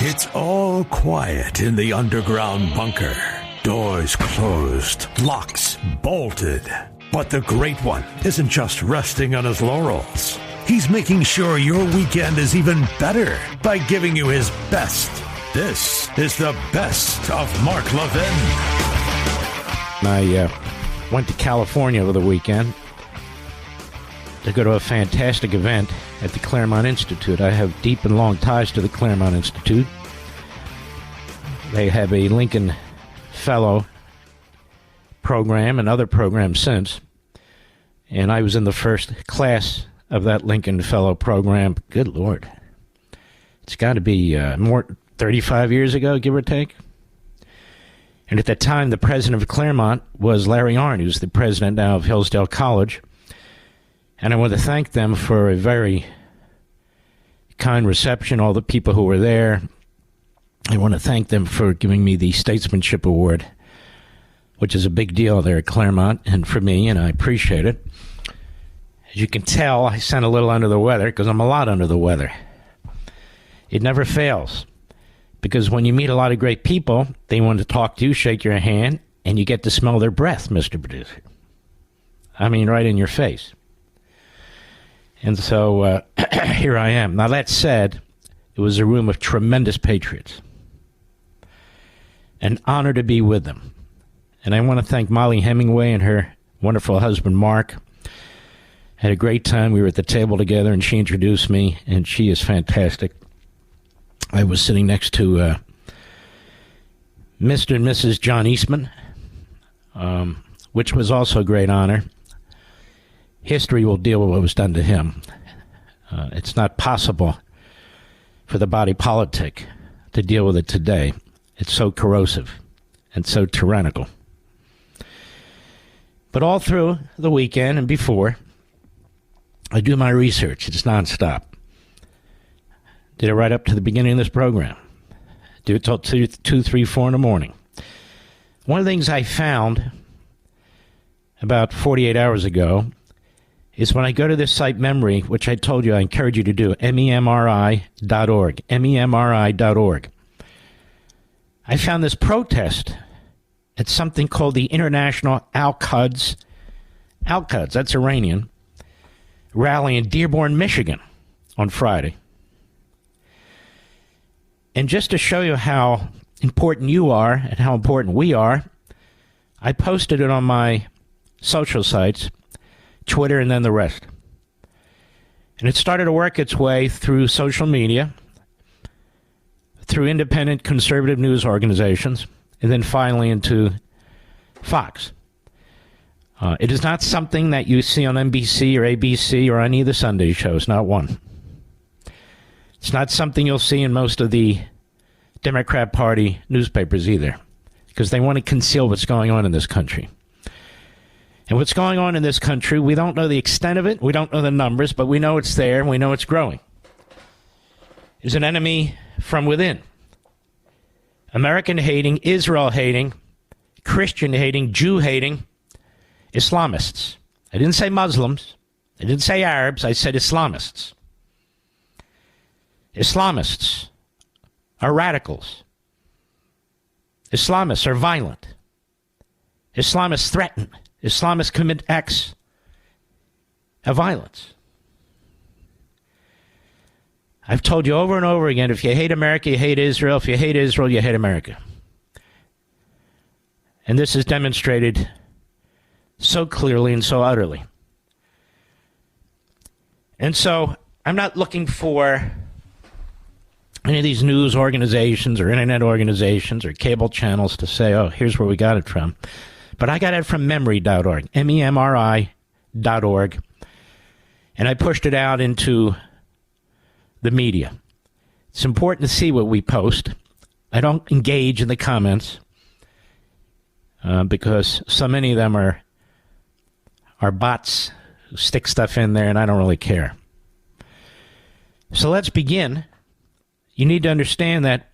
It's all quiet in the underground bunker. Doors closed, locks bolted. But the Great One isn't just resting on his laurels. He's making sure your weekend is even better by giving you his best. This is the best of Mark Levin. I went to California over the weekend to go to a fantastic event at the Claremont Institute. I have deep and long ties to the Claremont Institute. They have a Lincoln Fellow program and other programs since. And I was in the first class of that Lincoln Fellow program. Good Lord. It's got to be more 35 years ago, give or take. And at that time, the president of Claremont was Larry Arnn, who's the president now of Hillsdale College. And I want to thank them for a very kind reception, all the people who were there. I want to thank them for giving me the Statesmanship Award, which is a big deal there at Claremont and for me, and I appreciate it. As you can tell, I sound a little under the weather because I'm a lot under the weather. It never fails, because when you meet a lot of great people, they want to talk to you, shake your hand, and you get to smell their breath, Mr. Producer. I mean, right in your face. And so here I am. Now, that said, it was a room of tremendous patriots. An honor to be with them. And I want to thank Molly Hemingway and her wonderful husband, Mark. Had a great time. We were at the table together, and she introduced me, and she is fantastic. I was sitting next to Mr. and Mrs. John Eastman, which was also a great honor. History will deal with what was done to him. It's not possible for the body politic to deal with it today. It's so corrosive and so tyrannical. But all through the weekend and before, I do my research. It's nonstop. Did it right up to the beginning of this program. Do it till 2, 3, 4 in the morning. One of the things I found about 48 hours ago is when I go to this site Memory, which I told you I encourage you to do, memri.org, memri.org. I found this protest at something called the International Al-Quds, that's Iranian, rally in Dearborn, Michigan on Friday. And just to show you how important you are and how important we are, I posted it on my social sites, Twitter, and then the rest. And it started to work its way through social media, through independent conservative news organizations, and then finally into Fox. It is not something that you see on NBC or ABC or any of the Sunday shows, not one. It's not something you'll see in most of the Democrat Party newspapers either, because they want to conceal what's going on in this country. And what's going on in this country, we don't know the extent of it, we don't know the numbers, but we know it's there and we know it's growing. Is an enemy from within. American-hating, Israel-hating, Christian-hating, Jew-hating Islamists. I didn't say Muslims. I didn't say Arabs. I said Islamists. Islamists are radicals. Islamists are violent. Islamists threaten. Islamists commit acts of violence. I've told you over and over again, if you hate America, you hate Israel. If you hate Israel, you hate America. And this is demonstrated so clearly and so utterly. And so I'm not looking for any of these news organizations or internet organizations or cable channels to say, oh, here's where we got it from. But I got it from memri.org, memri.org. And I pushed it out into the media. It's important to see what we post. I don't engage in the comments because so many of them are bots who stick stuff in there, and I don't really care. So let's begin. You need to understand that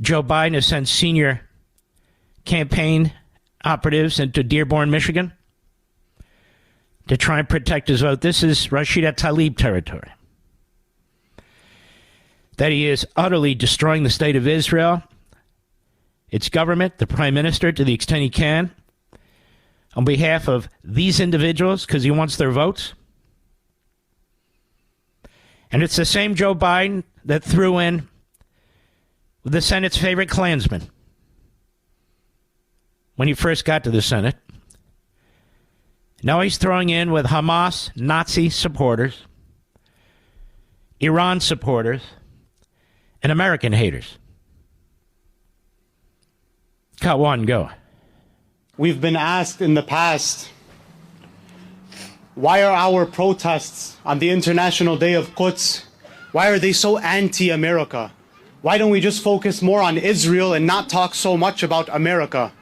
Joe Biden has sent senior campaign operatives into Dearborn, Michigan to try and protect his vote. This is Rashida Tlaib territory. that he is utterly destroying the state of Israel, its government, the prime minister, to the extent he can, on behalf of these individuals, because he wants their votes. And it's the same Joe Biden that threw in the Senate's favorite Klansman when he first got to the Senate. Now he's throwing in with Hamas, Nazi supporters, Iran supporters, and American haters. Cut one, go. We've been asked in the past, why are our protests on the International Day of Quds, why are they so anti-America? Why don't we just focus more on Israel and not talk so much about America?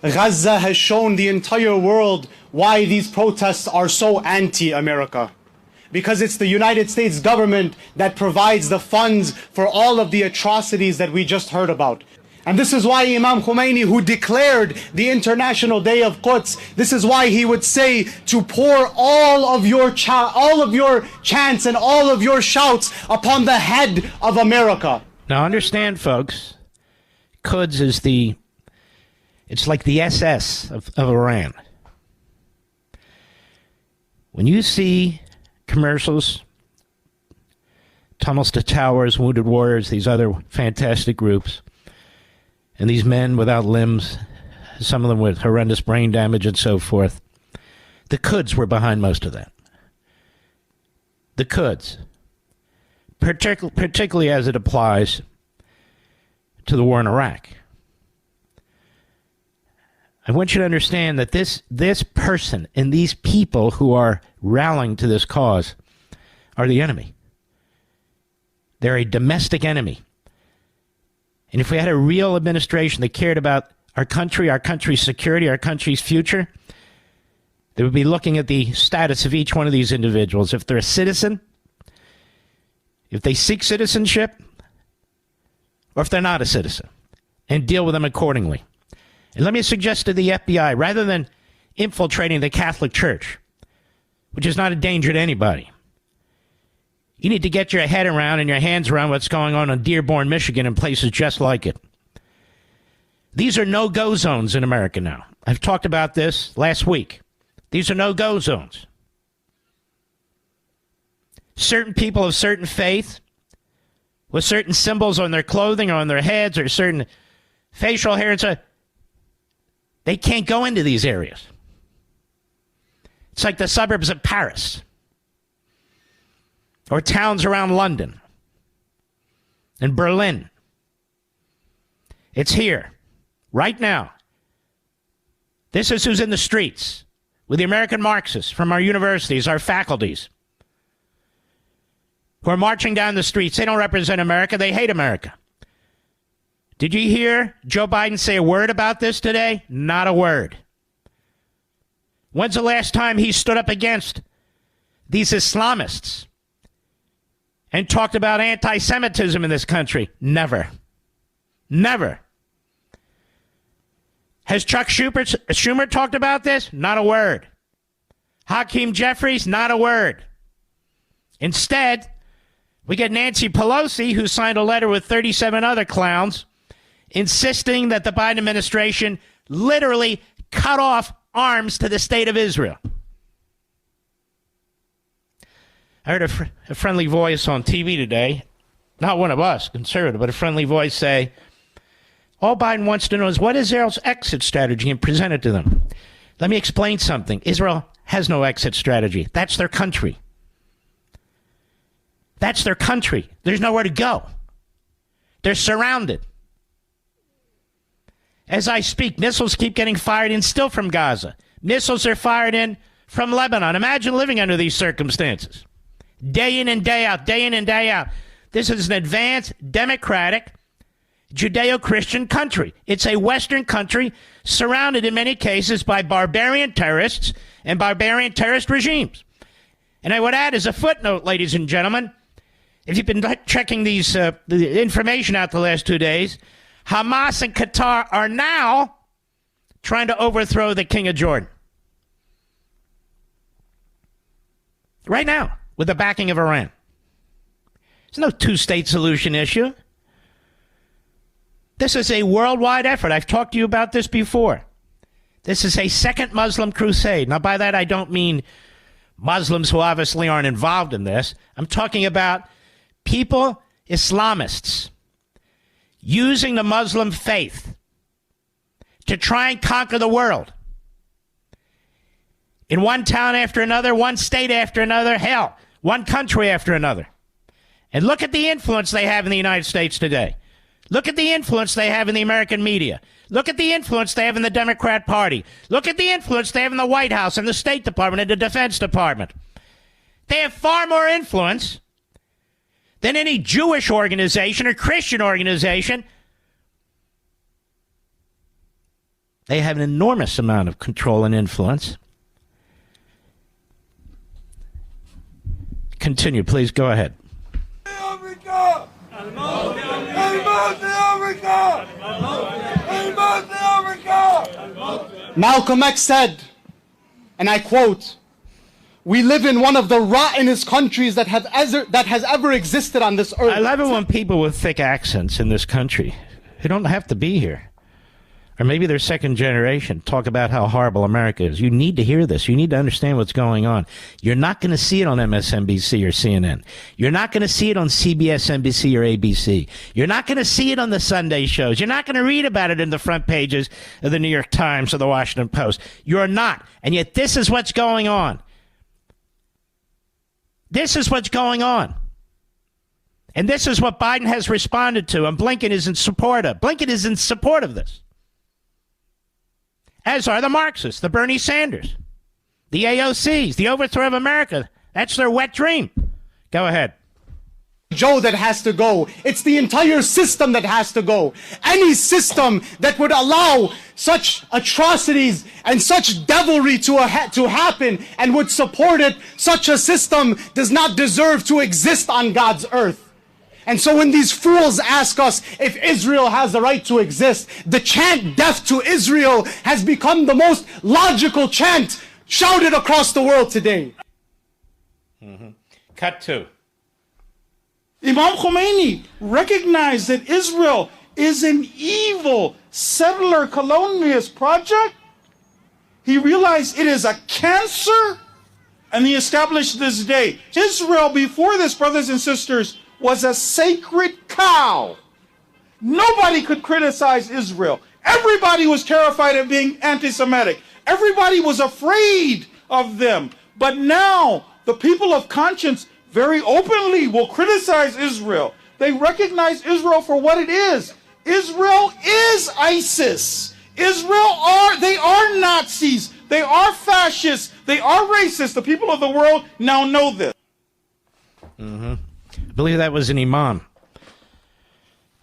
Gaza has shown the entire world why these protests are so anti-America. Because it's the United States government that provides the funds for all of the atrocities that we just heard about. And this is why Imam Khomeini, who declared the International Day of Quds, this is why he would say to pour all of your chants and all of your shouts upon the head of America. Now understand, folks, Quds is it's like the SS of Iran. When you see commercials, Tunnels to Towers, Wounded Warriors, these other fantastic groups, and these men without limbs, some of them with horrendous brain damage and so forth, the Quds were behind most of that. The Quds. Particularly as it applies to the war in Iraq. I want you to understand that this person and these people who are rallying to this cause are the enemy. They're a domestic enemy. And if we had a real administration that cared about our country's security, our country's future, they would be looking at the status of each one of these individuals. If they're a citizen, if they seek citizenship, or if they're not a citizen, and deal with them accordingly. And let me suggest to the FBI, rather than infiltrating the Catholic Church, which is not a danger to anybody, you need to get your head around and your hands around what's going on in Dearborn, Michigan, and places just like it. These are no-go zones in America now. I've talked about this last week. These are no-go zones. Certain people of certain faith, with certain symbols on their clothing or on their heads or certain facial hair, they can't go into these areas. It's like the suburbs of Paris or towns around London and Berlin. It's here, right now. This is who's in the streets with the American Marxists from our universities, our faculties, who are marching down the streets. They don't represent America. They hate America. Did you hear Joe Biden say a word about this today? Not a word. When's the last time he stood up against these Islamists and talked about anti-Semitism in this country? Never. Never. Has Chuck Schumer talked about this? Not a word. Hakeem Jeffries? Not a word. Instead, we get Nancy Pelosi, who signed a letter with 37 other clowns, insisting that the Biden administration literally cut off arms to the state of Israel. I heard a friendly voice on TV today, not one of us, conservative, but a friendly voice say, all Biden wants to know is what is Israel's exit strategy, and present it to them. Let me explain something. Israel has no exit strategy. That's their country. That's their country. There's nowhere to go. They're surrounded. As I speak, missiles keep getting fired in still from Gaza. Missiles are fired in from Lebanon. Imagine living under these circumstances. Day in and day out, day in and day out. This is an advanced, democratic, Judeo-Christian country. It's a Western country surrounded in many cases by barbarian terrorists and barbarian terrorist regimes. And I would add as a footnote, ladies and gentlemen, if you've been checking the information out the last 2 days, Hamas and Qatar are now trying to overthrow the King of Jordan. Right now. with the backing of Iran. There's no two-state solution issue. This is a worldwide effort. I've talked to you about this before. This is a second Muslim crusade. Now, by that, I don't mean Muslims who obviously aren't involved in this. I'm talking about people, Islamists, using the Muslim faith to try and conquer the world. In one town after another, one state after another, hell, one country after another. And look at the influence they have in the United States today. Look at the influence they have in the American media. Look at the influence they have in the Democrat Party. Look at the influence they have in the White House and the State Department and the Defense Department. They have far more influence than any Jewish organization or Christian organization. They have an enormous amount of control and influence. Continue, please. Go ahead. Malcolm X said, and I quote, "We live in one of the rottenest countries that has ever existed on this earth." I love it when people with thick accents in this country, who don't have to be here, or maybe they're second generation, talk about how horrible America is. You need to hear this. You need to understand what's going on. You're not going to see it on MSNBC or CNN. You're not going to see it on CBS, NBC, or ABC. You're not going to see it on the Sunday shows. You're not going to read about it in the front pages of the New York Times or the Washington Post. You're not. And yet this is what's going on. This is what's going on. And this is what Biden has responded to, and Blinken is in support of. Blinken is in support of this. As are the Marxists, the Bernie Sanders, the AOCs, the overthrow of America. That's their wet dream. Go ahead. Joe, that has to go. It's the entire system that has to go. Any system that would allow such atrocities and such devilry to happen and would support it, such a system does not deserve to exist on God's earth. And so when these fools ask us if Israel has the right to exist, the chant "Death to Israel" has become the most logical chant shouted across the world today. Cut two. Imam Khomeini recognized that Israel is an evil settler colonialist project. He realized it is a cancer, and he established this day. Israel, before this, brothers and sisters, was a sacred cow. Nobody could criticize Israel. Everybody was terrified of being anti-Semitic. Everybody was afraid of them. But now, the people of conscience very openly will criticize Israel. They recognize Israel for what it is. Israel is ISIS. They are Nazis. They are fascists. They are racist. The people of the world now know this. I believe that was an imam.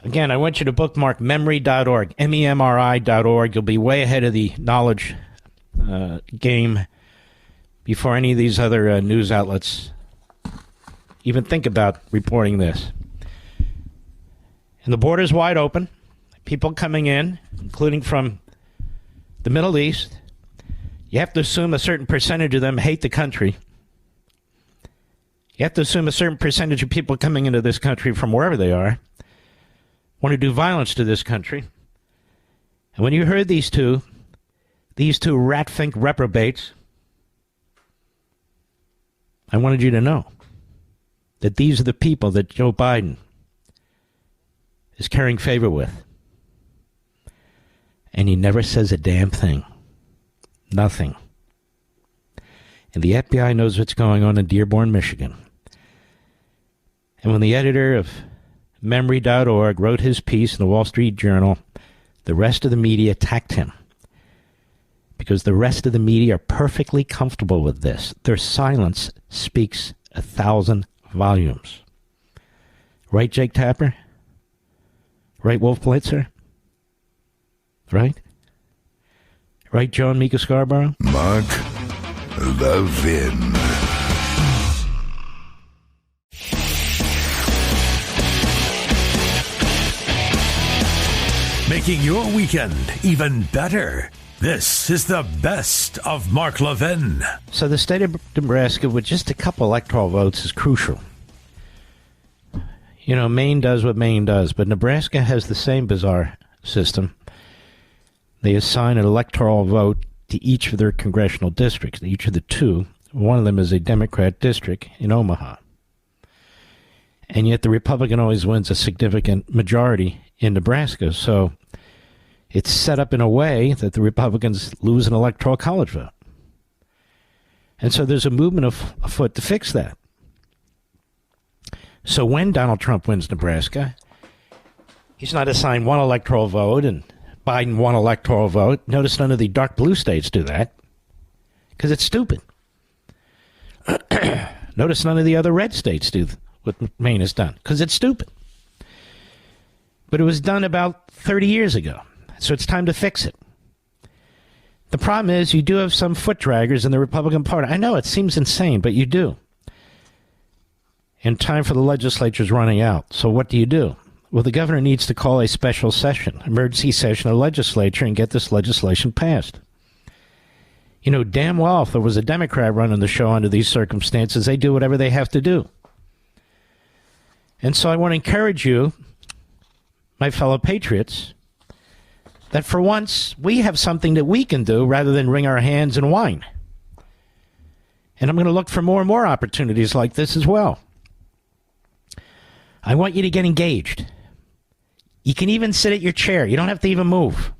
Again, I want you to bookmark memory.org, MEMRI.org. You'll be way ahead of the knowledge game before any of these other news outlets even think about reporting this. And the border's wide open. People coming in, including from the Middle East. You have to assume a certain percentage of them hate the country. You have to assume a certain percentage of people coming into this country from wherever they are want to do violence to this country. And when you heard these two rat-think reprobates, I wanted you to know that these are the people that Joe Biden is carrying favor with. And he never says a damn thing. Nothing. And the FBI knows what's going on in Dearborn, Michigan. And when the editor of Memory.org wrote his piece in the Wall Street Journal, the rest of the media attacked him. Because the rest of the media are perfectly comfortable with this. Their silence speaks 1,000 volumes. Right, Jake Tapper? Right, Wolf Blitzer? Right? Right, Joe and Mika Scarborough? Mark Levin. Making your weekend even better. This is the best of Mark Levin. So the state of Nebraska with just a couple electoral votes is crucial. You know, Maine does what Maine does, but Nebraska has the same bizarre system. They assign an electoral vote to each of their congressional districts, each of the two. One of them is a Democrat district in Omaha. And yet the Republican always wins a significant majority in Nebraska. So it's set up in a way that the Republicans lose an electoral college vote. And so there's a movement afoot to fix that. So when Donald Trump wins Nebraska, he's not assigned one electoral vote and Biden one electoral vote. Notice none of the dark blue states do that because it's stupid. Notice none of the other red states do what Maine has done because it's stupid. But it was done about 30 years ago. So it's time to fix it. The problem is you do have some foot draggers in the Republican Party. I know it seems insane, but you do. And time for the legislature is running out. So what do? Well, the governor needs to call a special session, emergency session of the legislature and get this legislation passed. You know, damn well, if there was a Democrat running the show under these circumstances, they do whatever they have to do. And so I want to encourage you, my fellow patriots, that for once we have something that we can do rather than wring our hands and whine. And I'm going to look for more and more opportunities like this as well. I want you to get engaged. You can even sit at your chair. You don't have to even move.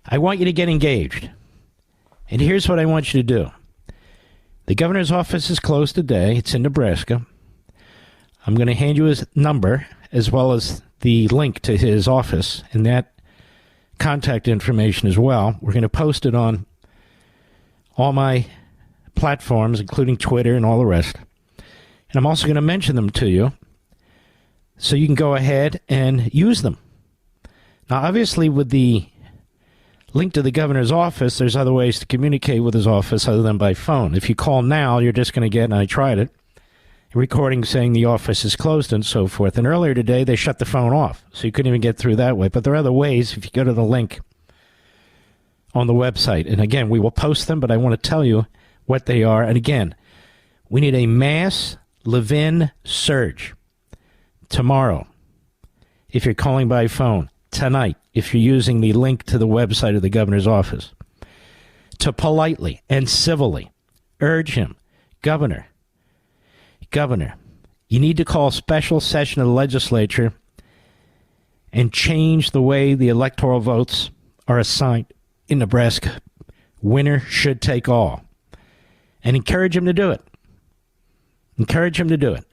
I want you to get engaged. And here's what I want you to do. The governor's office is closed today. It's in Nebraska. I'm going to hand you his number as well as the link to his office and that contact information as well. We're going to post it on all my platforms, including Twitter and all the rest. And I'm also going to mention them to you so you can go ahead and use them. Now, obviously, with the link to the governor's office, there's other ways to communicate with his office other than by phone. If you call now, you're just going to get, and I tried it, a recording saying the office is closed and so forth. And earlier today, they shut the phone off, so you couldn't even get through that way. But there are other ways if you go to the link on the website. And again, we will post them, but I want to tell you what they are. And again, we need a mass Levin surge tomorrow if you're calling by phone, tonight if you're using the link to the website of the governor's office, to politely and civilly urge him, Governor, you need to call a special session of the legislature and change the way the electoral votes are assigned in Nebraska. Winner should take all. And encourage him to do it. Encourage him to do it.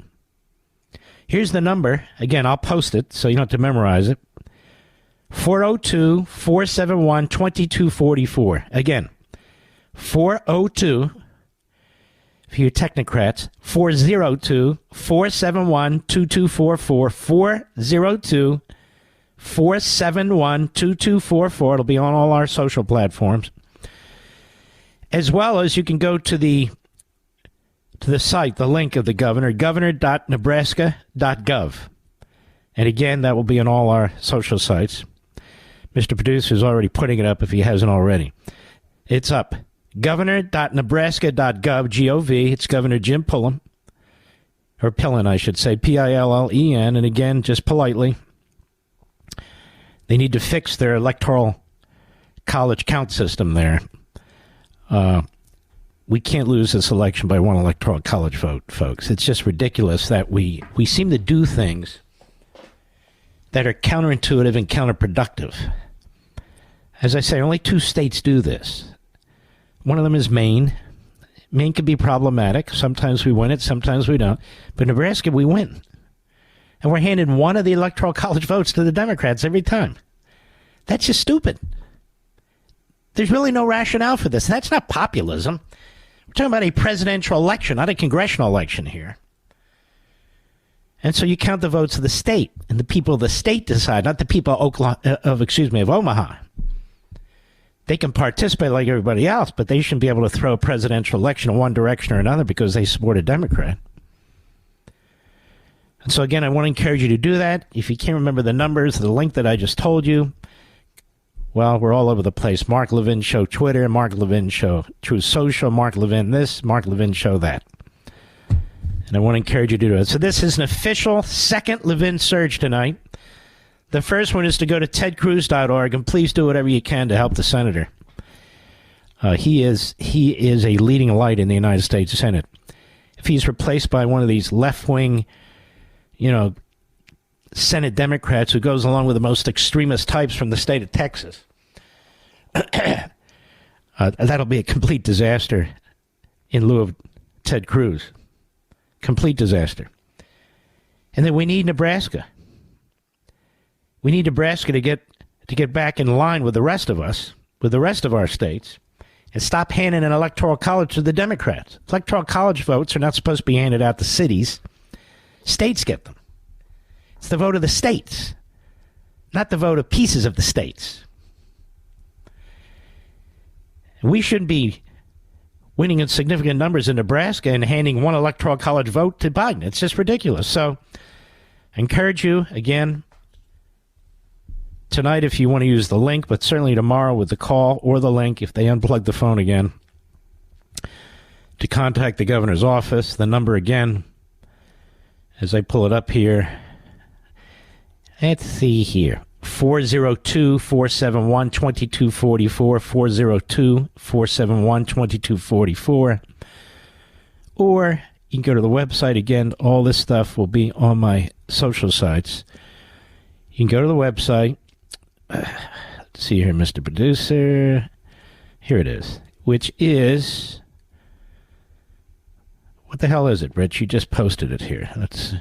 Here's the number. Again, I'll post it so you don't have to memorize it. 402-471-2244. Again, 402, for you technocrats, 402-471-2244. 402-471-2244. It'll be on all our social platforms. As well as you can go to the site, the link of the governor, governor.nebraska.gov. And again, that will be on all our social sites. Mr. Producer is already putting it up if he hasn't already. It's up. Governor.nebraska.gov, G-O-V. It's Governor Jim Pillen. Or Pillen, I should say, P-I-L-L-E-N. And again, just politely, they need to fix their electoral college count system there. We can't lose this election by one electoral college vote, folks. It's just ridiculous that we seem to do things that are counterintuitive and counterproductive. As I say, only 2 states do this. One of them is Maine. Maine can be problematic. Sometimes we win it, sometimes we don't. But Nebraska, we win. And we're handing one of the electoral college votes to the Democrats every time. That's just stupid. There's really no rationale for this. That's not populism. We're talking about a presidential election, not a congressional election here. And so you count the votes of the state, and the people of the state decide, not the people of Omaha. They can participate like everybody else, but they shouldn't be able to throw a presidential election in one direction or another because they support a Democrat. And so again, I want to encourage you to do that. If you can't remember the numbers, the link that I just told you, Well, we're all over the place. Mark Levin Show Twitter, Mark Levin Show True Social, Mark Levin this, Mark Levin Show that. And I want to encourage you to do it. So this is an official second Levin surge tonight. The first one is to go to tedcruz.org, and please do whatever you can to help the senator. He is a leading light in the United States Senate. If he's replaced by one of these left-wing, Senate Democrats who goes along with the most extremist types from the state of Texas, that'll be a complete disaster in lieu of Ted Cruz. Complete disaster. And then we need Nebraska. We need Nebraska to get back in line with the rest of us, with the rest of our states, and stop handing an electoral college to the Democrats. Electoral college votes are not supposed to be handed out to cities. States get them. It's the vote of the states, not the vote of pieces of the states. And we shouldn't be winning in significant numbers in Nebraska and handing one electoral college vote to Biden. It's just ridiculous. So I encourage you, again, tonight if you want to use the link, but certainly tomorrow with the call or the link if they unplug the phone again, to contact the governor's office. The number again, as I pull it up here, let's see here, 402-471-2244, 402-471-2244. Or you can go to the website. Again, all this stuff will be on my social sites. You can go to the website. Let's see here, Mr. Producer. Here it is, which is, what the hell is it, Rich? You just posted it here. That's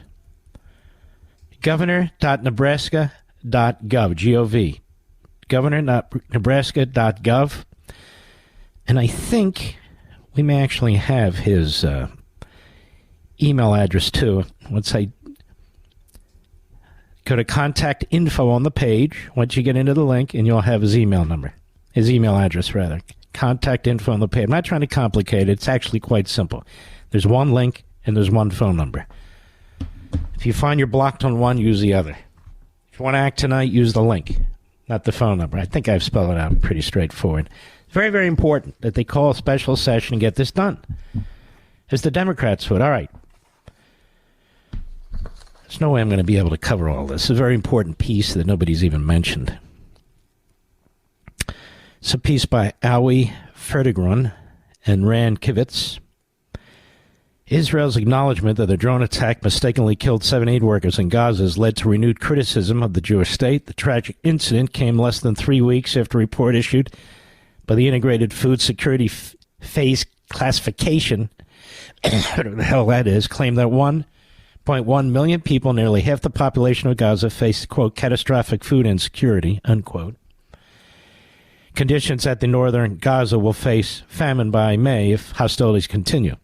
governor.nebraska.gov, G-O-V. Governor.nebraska.gov. And I think we may actually have his email address, too. Once I go to contact info on the page, once you get into the link, and you'll have his email number. His email address, rather. Contact info on the page. I'm not trying to complicate it. It's actually quite simple. There's one link, and there's one phone number. If you find you're blocked on one, use the other. If you want to act tonight, use the link, not the phone number. I think I've spelled it out pretty straightforward. Very, very important that they call a special session and get this done, as the Democrats would. All right. There's no way I'm going to be able to cover all this. It's a very important piece that nobody's even mentioned. It's a piece by Awi Ferdigrun and Rand Kivitz. Israel's acknowledgement that the drone attack mistakenly killed 7 aid workers in Gaza has led to renewed criticism of the Jewish state. The tragic incident came less than 3 weeks after a report issued by the Integrated Food Security Phase Classification, whatever the hell that is, claimed that 1.1 million people, nearly half the population of Gaza, face, quote, catastrophic food insecurity, unquote. Conditions at the northern Gaza will face famine by May if hostilities continue.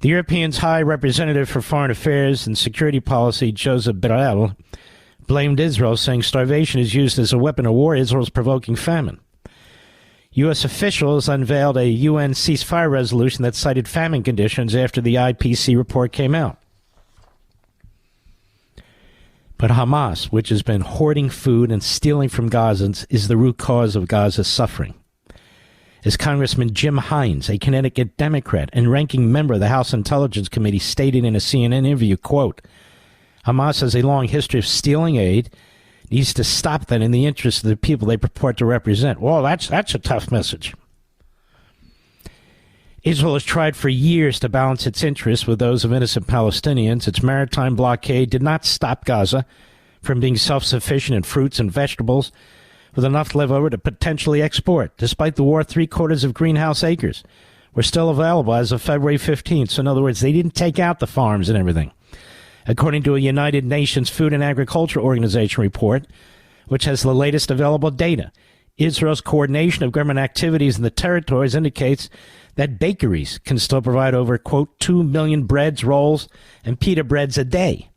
The European's High Representative for Foreign Affairs and Security Policy, Joseph Borrell, blamed Israel, saying starvation is used as a weapon of war. Israel is provoking famine. U.S. officials unveiled a UN ceasefire resolution that cited famine conditions after the IPC report came out. But Hamas, which has been hoarding food and stealing from Gazans, is the root cause of Gaza's suffering. As Congressman Jim Hines, a Connecticut Democrat and ranking member of the House Intelligence Committee, stated in a CNN interview, quote, Hamas has a long history of stealing aid, needs to stop that in the interest of the people they purport to represent. Well, that's a tough message. Israel has tried for years to balance its interests with those of innocent Palestinians. Its maritime blockade did not stop Gaza from being self-sufficient in fruits and vegetables, with enough left over to potentially export. Despite the war, 3/4 of greenhouse acres were still available as of February 15th. So in other words, they didn't take out the farms and everything. According to a United Nations Food and Agriculture Organization report, which has the latest available data, Israel's coordination of government activities in the territories indicates that bakeries can still provide over, quote, 2 million breads, rolls, and pita breads a day.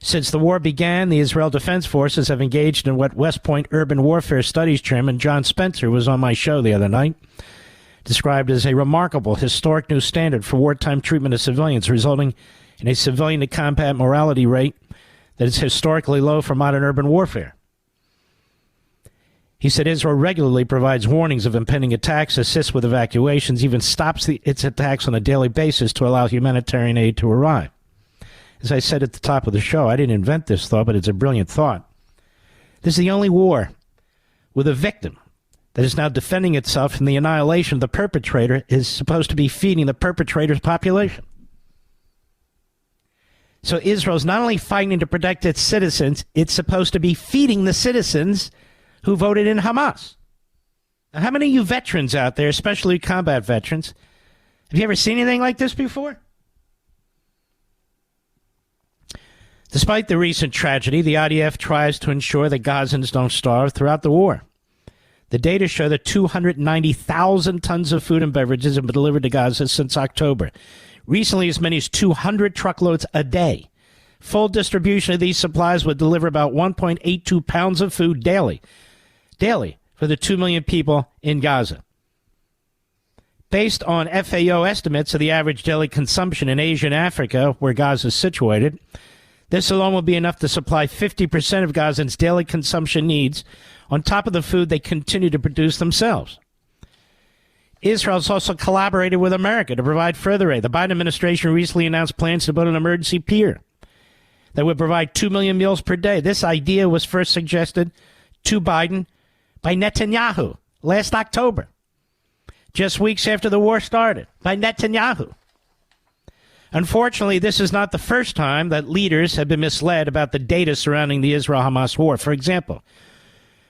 Since the war began, the Israel Defense Forces have engaged in what West Point Urban Warfare Studies Chairman John Spencer, who was on my show the other night, described as a remarkable, historic new standard for wartime treatment of civilians, resulting in a civilian-to-combat morality rate that is historically low for modern urban warfare. He said Israel regularly provides warnings of impending attacks, assists with evacuations, even stops its attacks on a daily basis to allow humanitarian aid to arrive. As I said at the top of the show, I didn't invent this thought, but it's a brilliant thought. This is the only war with a victim that is now defending itself from the annihilation. The perpetrator is supposed to be feeding the perpetrator's population. So Israel's not only fighting to protect its citizens, it's supposed to be feeding the citizens who voted in Hamas. Now, how many of you veterans out there, especially combat veterans, have you ever seen anything like this before? Despite the recent tragedy, the IDF tries to ensure that Gazans don't starve throughout the war. The data show that 290,000 tons of food and beverages have been delivered to Gaza since October. Recently, as many as 200 truckloads a day. Full distribution of these supplies would deliver about 1.82 pounds of food daily for the 2 million people in Gaza. Based on FAO estimates of the average daily consumption in Asia and Africa, where Gaza is situated, this alone will be enough to supply 50% of Gazans' daily consumption needs on top of the food they continue to produce themselves. Israel has also collaborated with America to provide further aid. The Biden administration recently announced plans to build an emergency pier that would provide 2 million meals per day. This idea was first suggested to Biden by Netanyahu last October, just weeks after the war started, by Netanyahu. Unfortunately, this is not the first time that leaders have been misled about the data surrounding the Israel-Hamas war. For example,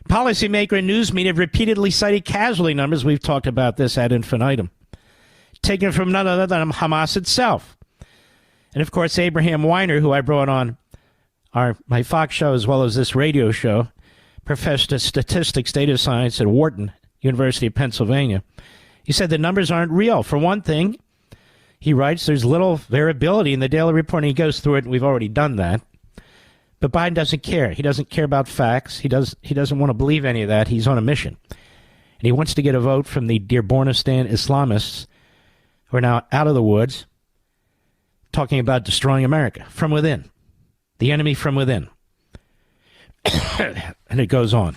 policymaker and news media have repeatedly cited casualty numbers. We've talked about this ad infinitum, taken from none other than Hamas itself. And, of course, Abraham Weiner, who I brought on my Fox show as well as this radio show, professor of statistics, data science at Wharton, University of Pennsylvania, he said the numbers aren't real. For one thing, he writes, there's little variability in the daily reporting. He goes through it, and we've already done that. But Biden doesn't care. He doesn't care about facts. He doesn't want to believe any of that. He's on a mission. And he wants to get a vote from the Dearbornistan Islamists, who are now out of the woods, talking about destroying America from within. The enemy from within. And it goes on.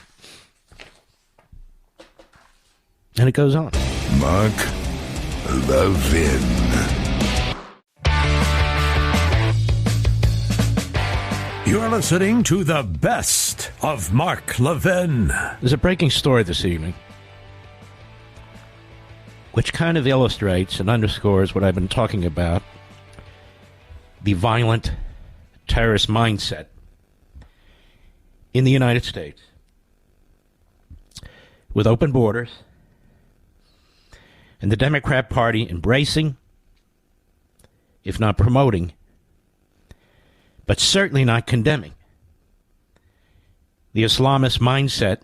And it goes on. Mark Levin. You're listening to the best of Mark Levin. There's a breaking story this evening which kind of illustrates and underscores what I've been talking about, the violent terrorist mindset in the United States. With open borders and the Democrat Party embracing, if not promoting, but certainly not condemning, the Islamist mindset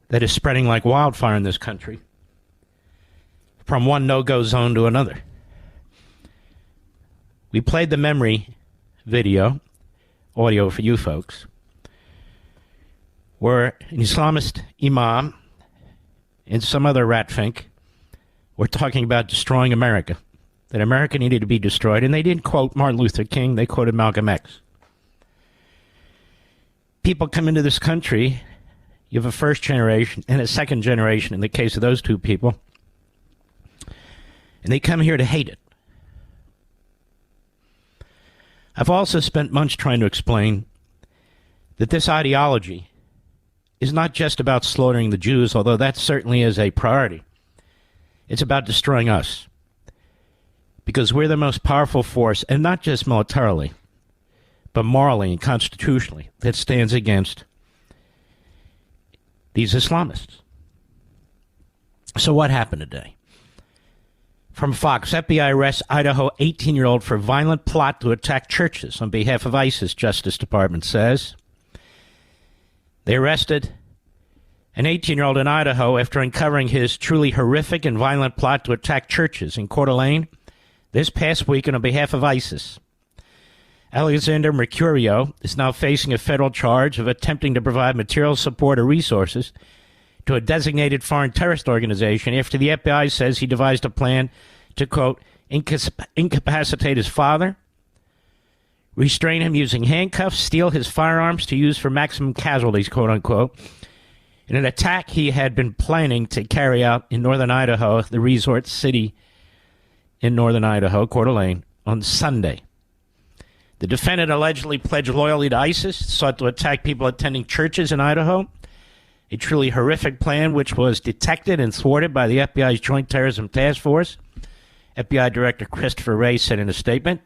that is spreading like wildfire in this country from one no-go zone to another. We played the memory audio for you folks, where an Islamist imam and some other ratfink were talking about destroying America, that America needed to be destroyed, and they didn't quote Martin Luther King, they quoted Malcolm X. People come into this country, you have a first generation and a second generation in the case of those two people, and they come here to hate it. I've also spent months trying to explain that this ideology is not just about slaughtering the Jews, although that certainly is a priority. It's about destroying us, because we're the most powerful force, and not just militarily, but morally and constitutionally, that stands against these Islamists. So what happened today? From Fox, FBI arrests Idaho 18-year-old for violent plot to attack churches on behalf of ISIS, Justice Department says. They arrested an 18-year-old in Idaho after uncovering his truly horrific and violent plot to attack churches in Coeur d'Alene this past weekend on behalf of ISIS. Alexander Mercurio is now facing a federal charge of attempting to provide material support or resources to a designated foreign terrorist organization after the FBI says he devised a plan to, quote, incapacitate his father, restrain him using handcuffs, steal his firearms to use for maximum casualties, quote unquote, in an attack he had been planning to carry out in northern Idaho, the resort city in northern Idaho, Coeur d'Alene, on Sunday. The defendant allegedly pledged loyalty to ISIS, sought to attack people attending churches in Idaho, a truly horrific plan which was detected and thwarted by the FBI's Joint Terrorism Task Force. FBI Director Christopher Wray said in a statement,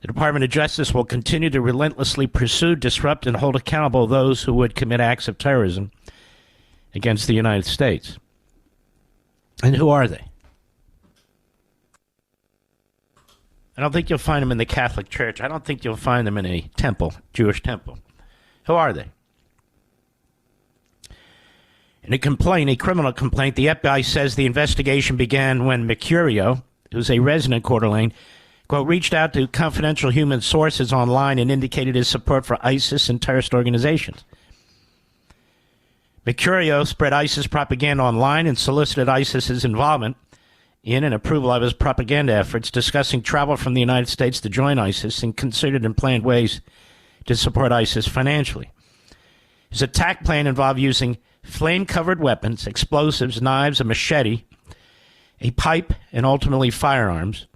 the Department of Justice will continue to relentlessly pursue, disrupt, and hold accountable those who would commit acts of terrorism against the United States. And who are they? I don't think you'll find them in the Catholic Church. I don't think you'll find them in a temple, Jewish temple. Who are they? In a criminal complaint, the FBI says the investigation began when Mercurio, who's a resident of Coeur d'Alene, quote, reached out to confidential human sources online and indicated his support for ISIS and terrorist organizations. Mercurio spread ISIS propaganda online and solicited ISIS's involvement in and approval of his propaganda efforts, discussing travel from the United States to join ISIS and considered and planned ways to support ISIS financially. His attack plan involved using flame-covered weapons, explosives, knives, a machete, a pipe, and ultimately firearms.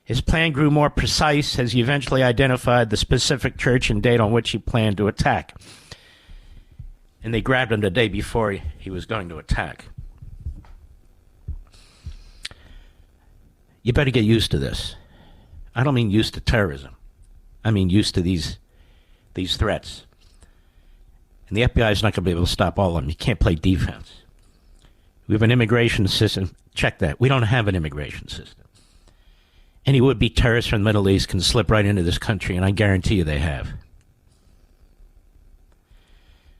His plan grew more precise as he eventually identified the specific church and date on which he planned to attack. And they grabbed him the day before he was going to attack. You better get used to this. I don't mean used to terrorism. I mean used to these threats. And the FBI is not going to be able to stop all of them. You can't play defense. We have an immigration system. Check that. We don't have an immigration system. Any would-be terrorists from the Middle East can slip right into this country, and I guarantee you they have.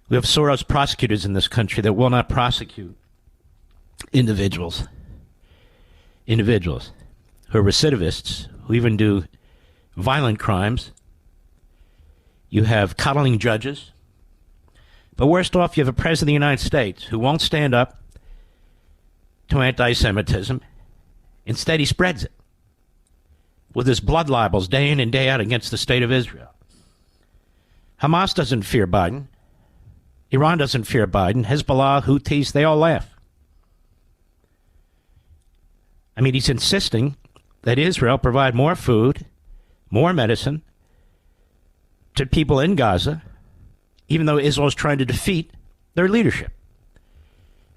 We have Soros prosecutors in this country that will not prosecute individuals who are recidivists, who even do violent crimes. You have coddling judges. But worst off, you have a president of the United States who won't stand up to anti-Semitism. Instead, he spreads it with his blood libels day in and day out against the state of Israel. Hamas doesn't fear Biden. Iran doesn't fear Biden. Hezbollah, Houthis, they all laugh. I mean, he's insisting that Israel provide more food, more medicine to people in Gaza, even though Israel is trying to defeat their leadership.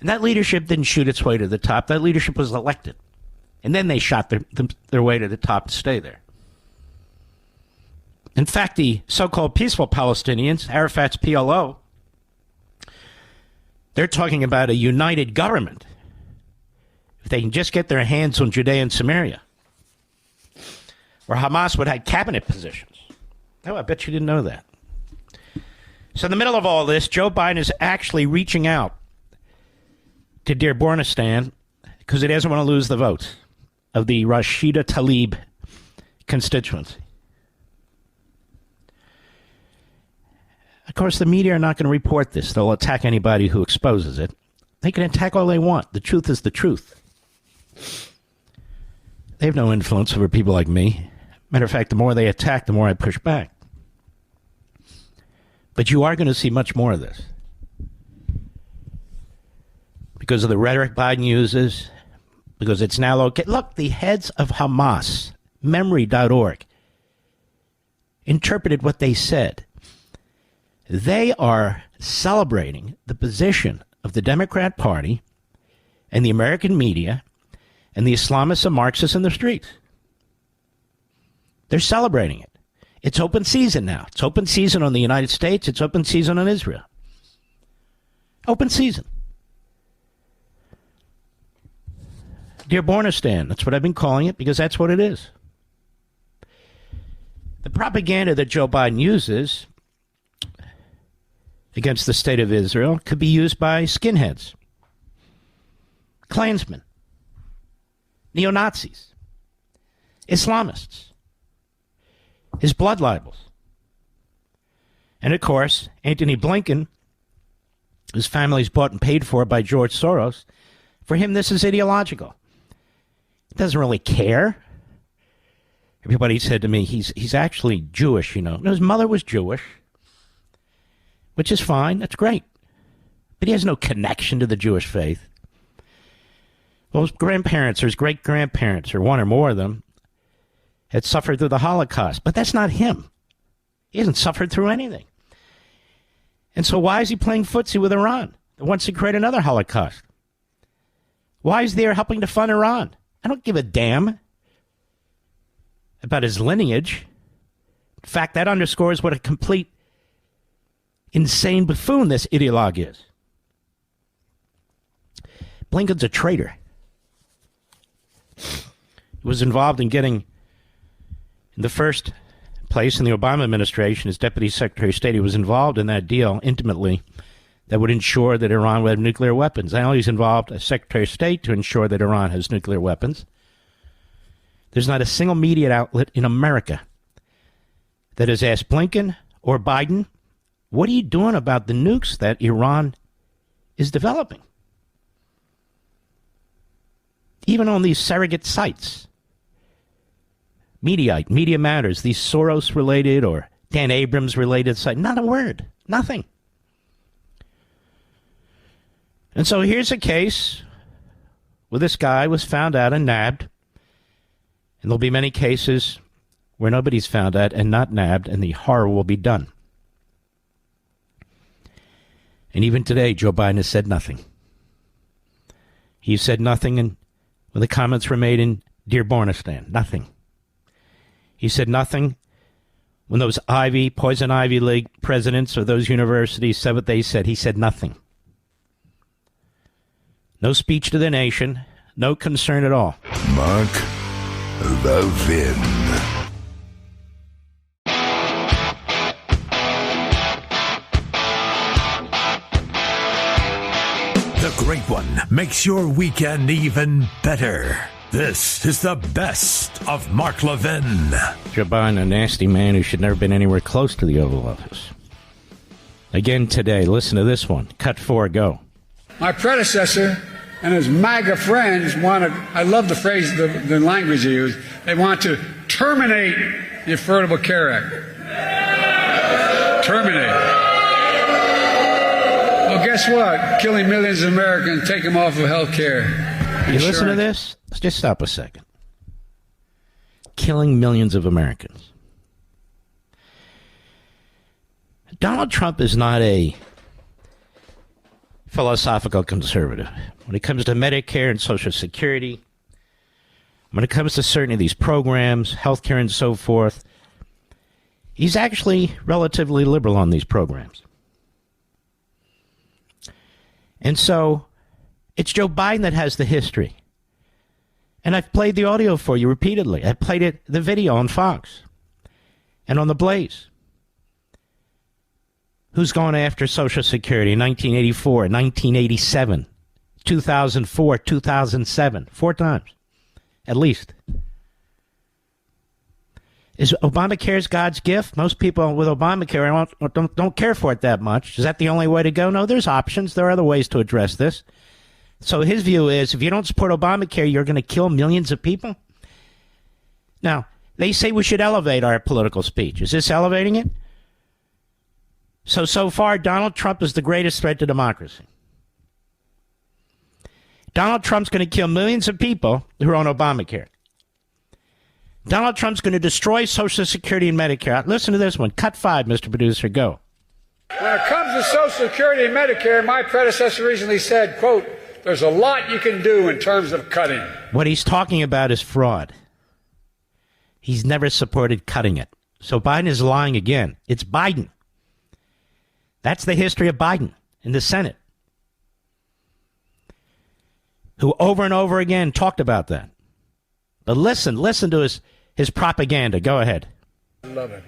And that leadership didn't shoot its way to the top. That leadership was elected. And then they shot their way to the top to stay there. In fact, the so-called peaceful Palestinians, Arafat's PLO, they're talking about a united government if they can just get their hands on Judea and Samaria, where Hamas would have cabinet positions. Oh, I bet you didn't know that. So in the middle of all this, Joe Biden is actually reaching out to Dearbornistan because he doesn't want to lose the votes of the Rashida Tlaib constituency. Of course, the media are not going to report this. They'll attack anybody who exposes it. They can attack all they want. The truth is the truth. They have no influence over people like me. Matter of fact, the more they attack, the more I push back. But you are going to see much more of this. Because of the rhetoric Biden uses, because it's now okay. Look, the heads of Hamas, memory.org, interpreted what they said. They are celebrating the position of the Democrat Party and the American media and the Islamists and Marxists in the streets. They're celebrating it. It's open season now. It's open season on the United States. It's open season on Israel. Open season. Dearbornistan, that's what I've been calling it because that's what it is. The propaganda that Joe Biden uses against the state of Israel could be used by skinheads, Klansmen, neo-Nazis, Islamists, his blood libels. And of course, Antony Blinken, whose family is bought and paid for by George Soros, for him this is ideological. He doesn't really care. Everybody said to me, he's actually Jewish, you know. His mother was Jewish, which is fine. That's great. but he has no connection to the Jewish faith. Well, his grandparents or his great-grandparents, or one or more of them, had suffered through the Holocaust. But that's not him. He hasn't suffered through anything. And so why is he playing footsie with Iran that wants to create another Holocaust? Why is he there helping to fund Iran? I don't give a damn about his lineage. In fact, that underscores what a complete insane buffoon this ideologue is. Blinken's a traitor. He was involved in getting, in the first place in the Obama administration, as Deputy Secretary of State, he was involved in that deal intimately that would ensure that Iran would have nuclear weapons. Now he's involved as Secretary of State to ensure that Iran has nuclear weapons. There's not a single media outlet in America that has asked Blinken or Biden, what are you doing about the nukes that Iran is developing? Even on these surrogate sites, Mediaite, Media Matters, these Soros-related or Dan Abrams-related sites, not a word, nothing. And so here's a case where this guy was found out and nabbed, and there'll be many cases where nobody's found out and not nabbed, and the horror will be done. And even today, Joe Biden has said nothing. He said nothing when the comments were made in Dearbornistan. Nothing. He said nothing when those Poison Ivy League presidents of those universities said what they said. He said nothing. No speech to the nation. No concern at all. Mark Levin. The Great One makes your weekend even better. This is the best of Mark Levin. Joe Biden, a nasty man who should never been anywhere close to the Oval Office. Again today, listen to this one. Cut 4, go. My predecessor and his MAGA friends wanted, I love the phrase, the language they use, they want to terminate the Affordable Care Act. Terminate. Well, guess what? Killing millions of Americans, take them off of health care. You listen to this? Let's just stop a second. Killing millions of Americans. Donald Trump is not a philosophical conservative. When it comes to Medicare and Social Security, when it comes to certain of these programs, healthcare and so forth, he's actually relatively liberal on these programs. And so it's Joe Biden that has the history. And I've played the audio for you repeatedly. I played the video on Fox and on the Blaze. Who's gone after Social Security in 1984, 1987, 2004, 2007, 4 times, at least. Is Obamacare God's gift? Most people with Obamacare don't care for it that much. Is that the only way to go? No, there's options. There are other ways to address this. So his view is, if you don't support Obamacare, you're going to kill millions of people? Now, they say we should elevate our political speech. Is this elevating it? So far, Donald Trump is the greatest threat to democracy. Donald Trump's going to kill millions of people who are on Obamacare. Donald Trump's going to destroy Social Security and Medicare. Listen to this one. Cut 5, Mr. Producer. Go. When it comes to Social Security and Medicare, my predecessor recently said, quote, there's a lot you can do in terms of cutting. What he's talking about is fraud. He's never supported cutting it. So Biden is lying again. It's Biden. That's the history of Biden in the Senate, who over and over again talked about that. But listen to his propaganda. Go ahead. Love it.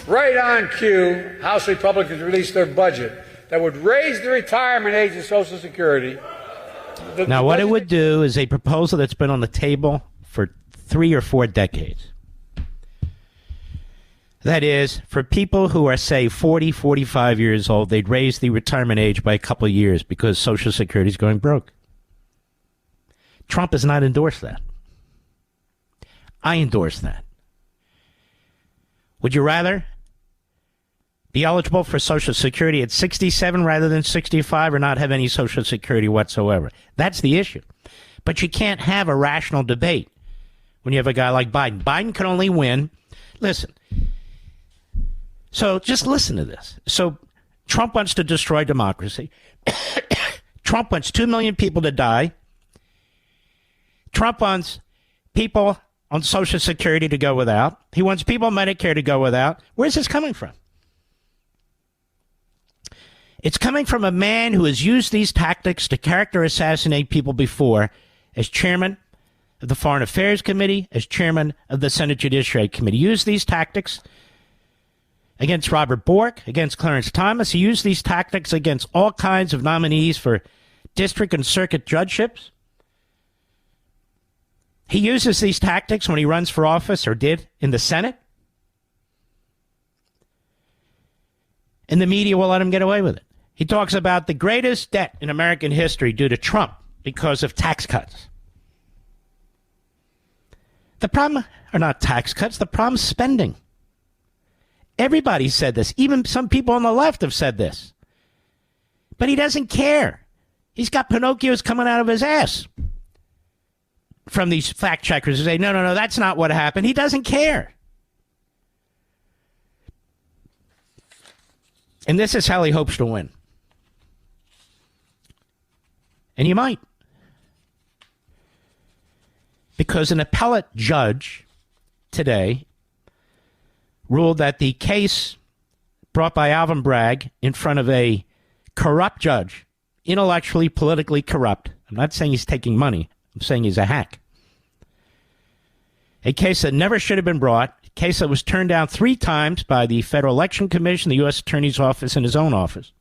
Right on cue, House Republicans released their budget that would raise the retirement age of Social Security. Now, what it would do is a proposal that's been on the table for 3 or 4 decades. That is, for people who are, say, 40, 45 years old, they'd raise the retirement age by a couple of years because Social Security is going broke. Trump has not endorsed that. I endorse that. Would you rather be eligible for Social Security at 67 rather than 65, or not have any Social Security whatsoever. That's the issue. But you can't have a rational debate when you have a guy like Biden. Biden can only win. Listen. So just listen to this. So Trump wants to destroy democracy. Trump wants 2 million people to die. Trump wants people on Social Security to go without. He wants people on Medicare to go without. Where's this coming from? It's coming from a man who has used these tactics to character assassinate people before as chairman of the Foreign Affairs Committee, as chairman of the Senate Judiciary Committee. He used these tactics against Robert Bork, against Clarence Thomas. He used these tactics against all kinds of nominees for district and circuit judgeships. He uses these tactics when he runs for office, or did, in the Senate. And the media will let him get away with it. He talks about the greatest debt in American history due to Trump because of tax cuts. The problem are not tax cuts. The problem is spending. Everybody said this. Even some people on the left have said this. But he doesn't care. He's got Pinocchios coming out of his ass from these fact checkers who say, no, that's not what happened. He doesn't care. And this is how he hopes to win. And you might. Because an appellate judge today ruled that the case brought by Alvin Bragg in front of a corrupt judge, intellectually, politically corrupt. I'm not saying he's taking money. I'm saying he's a hack. A case that never should have been brought, a case that was turned down 3 times by the Federal Election Commission, the U.S. Attorney's Office, and his own office,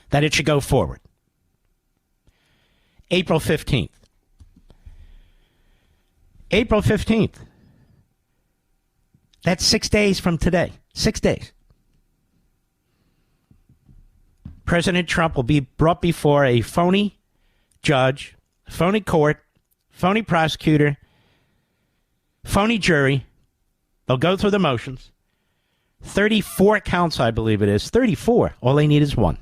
that it should go forward. April 15th. April 15th. That's 6 days from today. 6 days. President Trump will be brought before a phony judge, phony court, phony prosecutor, phony jury. They'll go through the motions. 34 counts, I believe it is. 34. All they need is 1.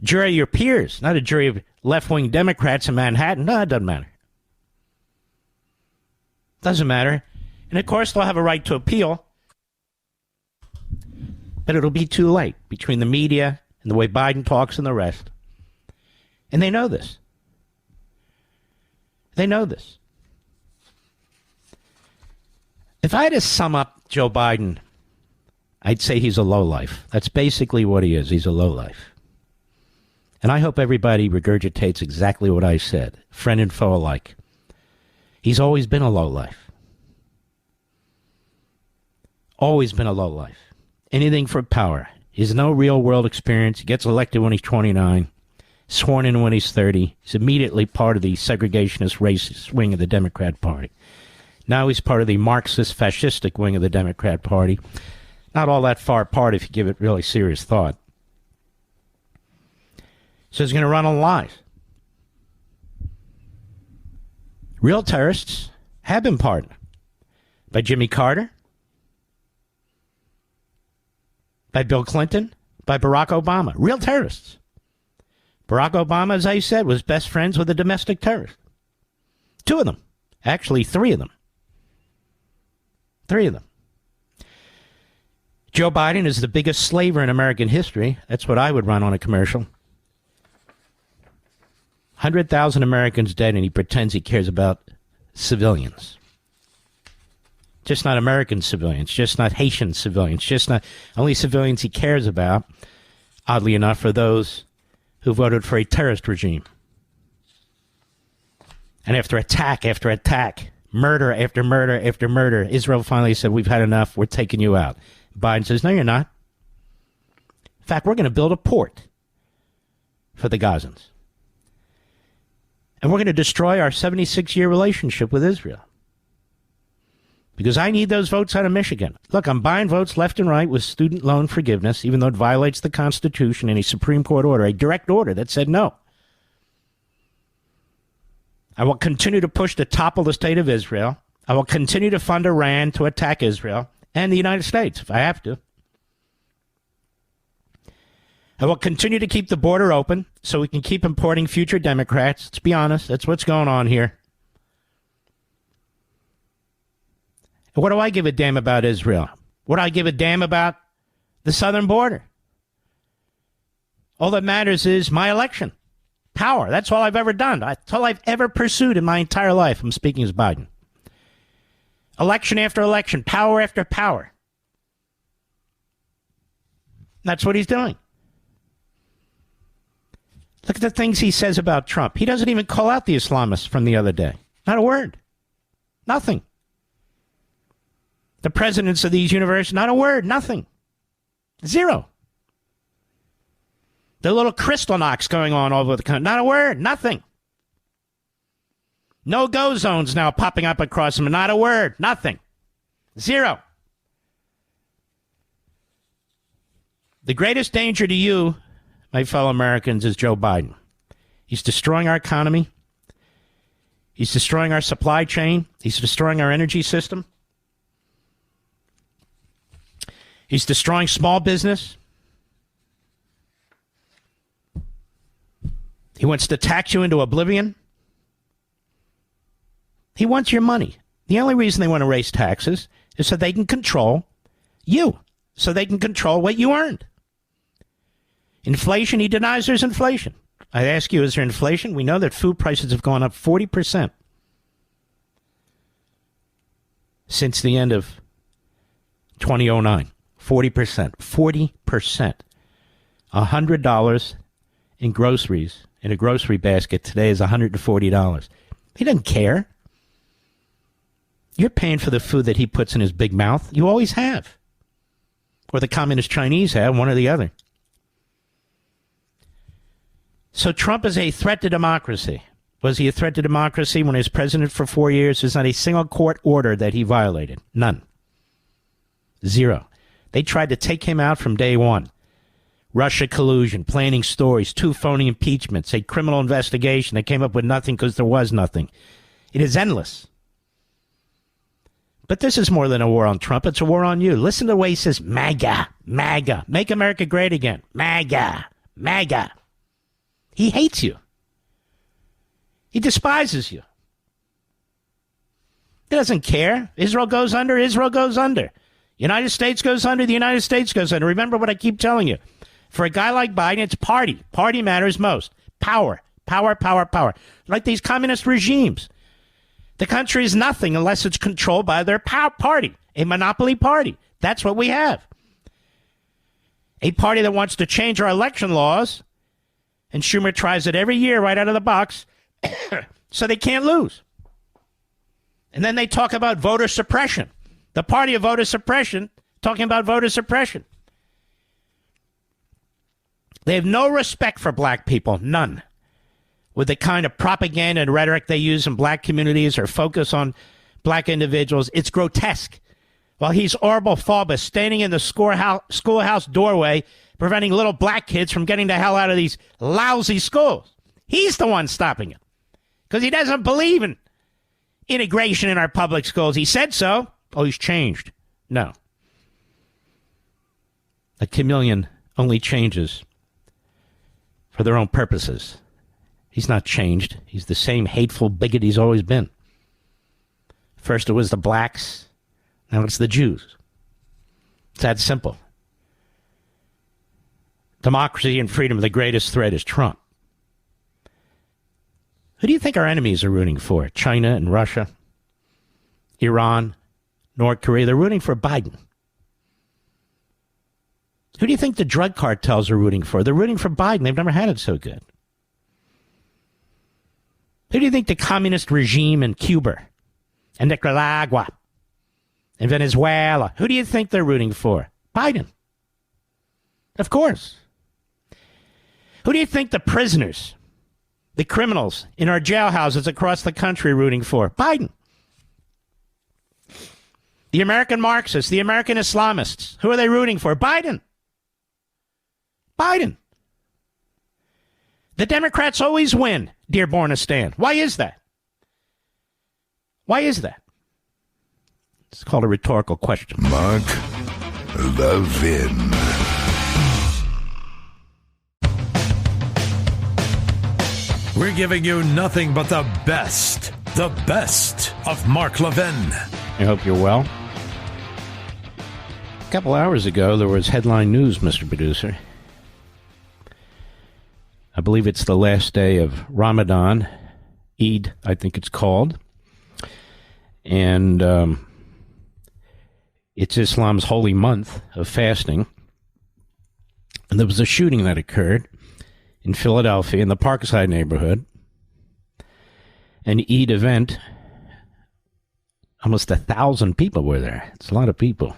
Jury of your peers, not a jury of left-wing Democrats in Manhattan. No, it doesn't matter. Doesn't matter. And, of course, they'll have a right to appeal. But it'll be too late between the media and the way Biden talks and the rest. And they know this. They know this. If I had to sum up Joe Biden, I'd say he's a lowlife. That's basically what he is. He's a lowlife. And I hope everybody regurgitates exactly what I said, friend and foe alike. He's always been a lowlife. Always been a lowlife. Anything for power. He has no real world experience. He gets elected when he's 29, sworn in when he's 30. He's immediately part of the segregationist racist wing of the Democrat Party. Now he's part of the Marxist fascistic wing of the Democrat Party. Not all that far apart if you give it really serious thought. So he's going to run on lies. Real terrorists have been pardoned by Jimmy Carter, by Bill Clinton, by Barack Obama. Real terrorists. Barack Obama, as I said, was best friends with a domestic terrorist. 2 of them. Actually, 3 of them. 3 of them. Joe Biden is the biggest slaver in American history. That's what I would run on a commercial. 100,000 Americans dead, and he pretends he cares about civilians. Just not American civilians, just not Haitian civilians, just not only civilians he cares about, oddly enough, are those who voted for a terrorist regime. And after attack after attack, murder after murder after murder, Israel finally said, we've had enough, we're taking you out. Biden says, no, you're not. In fact, we're going to build a port for the Gazans. And we're going to destroy our 76-year relationship with Israel. Because I need those votes out of Michigan. Look, I'm buying votes left and right with student loan forgiveness, even though it violates the Constitution and a Supreme Court order, a direct order that said no. I will continue to push to topple the state of Israel. I will continue to fund Iran to attack Israel and the United States if I have to. I will continue to keep the border open so we can keep importing future Democrats. Let's be honest, that's what's going on here. And what do I give a damn about Israel? What do I give a damn about the southern border? All that matters is my election. Power. That's all I've ever done. That's all I've ever pursued in my entire life. I'm speaking as Biden. Election after election. Power after power. That's what he's doing. Look at the things he says about Trump. He doesn't even call out the Islamists from the other day. Not a word. Nothing. The presidents of these universities, not a word. Nothing. Zero. The little crystal knocks going on all over the country. Not a word. Nothing. No-go zones now popping up across them. Not a word. Nothing. Zero. The greatest danger to you, my fellow Americans, is Joe Biden. He's destroying our economy. He's destroying our supply chain. He's destroying our energy system. He's destroying small business. He wants to tax you into oblivion. He wants your money. The only reason they want to raise taxes is so they can control you, so they can control what you earned. Inflation, he denies there's inflation. I ask you, is there inflation? We know that food prices have gone up 40% since the end of 2009. 40%. 40%. $100 in groceries in a grocery basket today is $140. He doesn't care. You're paying for the food that he puts in his big mouth. You always have. Or the communist Chinese have, one or the other. So Trump is a threat to democracy. Was he a threat to democracy when he was president for 4 years? There's not a single court order that he violated. None. Zero. They tried to take him out from day one. Russia collusion, planning stories, 2 phony impeachments, a criminal investigation. They came up with nothing because there was nothing. It is endless. But this is more than a war on Trump. It's a war on you. Listen to the way he says, MAGA, MAGA, make America great again. MAGA, MAGA. He hates you. He despises you. He doesn't care. Israel goes under, Israel goes under. United States goes under, the United States goes under. Remember what I keep telling you. For a guy like Biden, it's party. Party matters most. Power, power, power, power. Like these communist regimes. The country is nothing unless it's controlled by their party, a monopoly party. That's what we have. A party that wants to change our election laws, and Schumer tries it every year right out of the box, so they can't lose. And then they talk about voter suppression. The party of voter suppression talking about voter suppression. They have no respect for black people, none. With the kind of propaganda and rhetoric they use in black communities or focus on black individuals, it's grotesque. While he's Orbelphobus standing in the schoolhouse doorway, preventing little black kids from getting the hell out of these lousy schools. He's the one stopping it. Because he doesn't believe in integration in our public schools. He said so. Oh, he's changed. No. A chameleon only changes for their own purposes. He's not changed. He's the same hateful bigot he's always been. First it was the blacks. Now it's the Jews. It's that simple. Democracy and freedom, the greatest threat is Trump. Who do you think our enemies are rooting for? China and Russia? Iran? North Korea? They're rooting for Biden. Who do you think the drug cartels are rooting for? They're rooting for Biden. They've never had it so good. Who do you think the communist regime in Cuba and Nicaragua and Venezuela, who do you think they're rooting for? Biden. Of course. Who do you think the prisoners, the criminals in our jailhouses across the country are rooting for? Biden. The American Marxists, the American Islamists, who are they rooting for? Biden. Biden. The Democrats always win, Dearbornistan. Why is that? Why is that? It's called a rhetorical question. Mark Levin. We're giving you nothing but the best of Mark Levin. I hope you're well. A couple hours ago, there was headline news, Mr. Producer. I believe it's the last day of Ramadan, Eid, I think it's called. And it's Islam's holy month of fasting. And there was a shooting that occurred in Philadelphia in the Parkside neighborhood. An Eid event. Almost 1,000 people were there. It's a lot of people.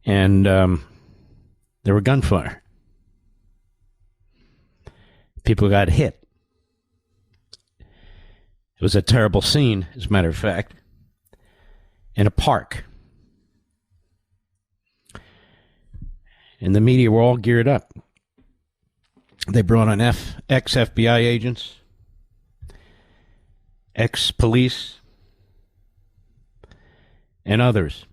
And there were gunfire. People got hit. It was a terrible scene, as a matter of fact, in a park. And the media were all geared up. They brought on ex-FBI agents, ex-police, and others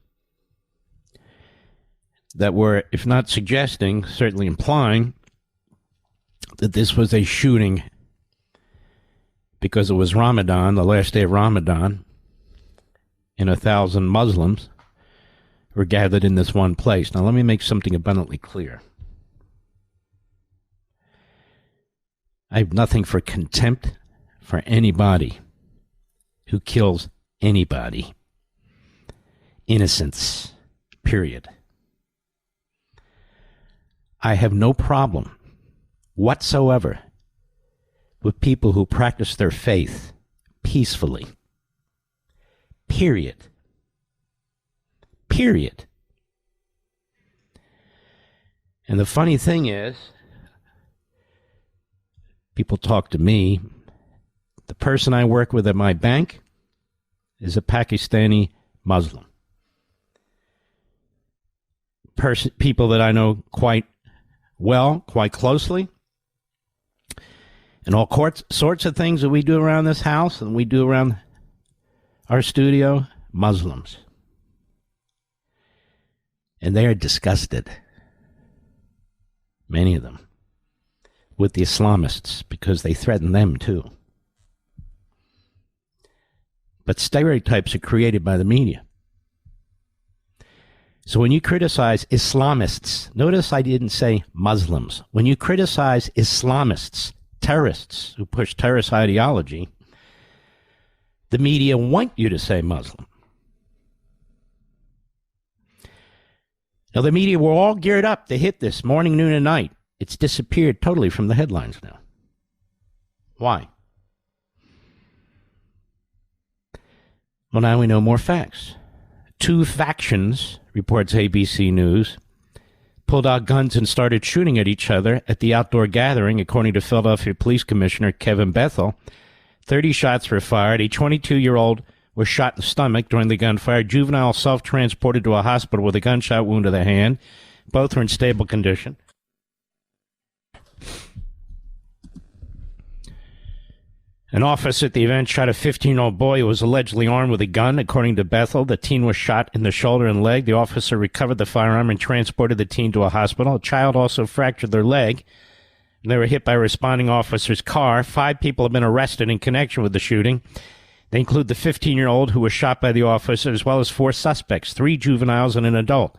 that were, if not suggesting, certainly implying that this was a shooting because it was Ramadan, the last day of Ramadan, and 1,000 Muslims were gathered in this one place. Now, let me make something abundantly clear. I have nothing for contempt for anybody who kills anybody. Innocence, period. I have no problem whatsoever with people who practice their faith peacefully. Period. Period. And the funny thing is, people talk to me. The person I work with at my bank is a Pakistani Muslim. People that I know quite well, quite closely, and all sorts of things that we do around this house and we do around our studio, Muslims. And they are disgusted, many of them, with the Islamists because they threaten them too. But stereotypes are created by the media. So when you criticize Islamists, notice I didn't say Muslims. When you criticize Islamists, terrorists who push terrorist ideology, the media want you to say Muslim. Now, the media were all geared up to hit this morning, noon, and night. It's disappeared totally from the headlines now. Why? Well, now we know more facts. 2 factions, reports ABC News, pulled out guns and started shooting at each other at the outdoor gathering, according to Philadelphia Police Commissioner Kevin Bethel. 30 shots were fired. A 22-year-old was shot in the stomach during the gunfire. Juvenile self-transported to a hospital with a gunshot wound to the hand. Both are in stable condition. An officer at the event shot a 15-year-old boy who was allegedly armed with a gun. According to Bethel, the teen was shot in the shoulder and leg. The officer recovered the firearm and transported the teen to a hospital. A child also fractured their leg. They were hit by a responding officer's car. 5 people have been arrested in connection with the shooting. They include the 15-year-old who was shot by the officer, as well as 4 suspects, 3 juveniles and an adult,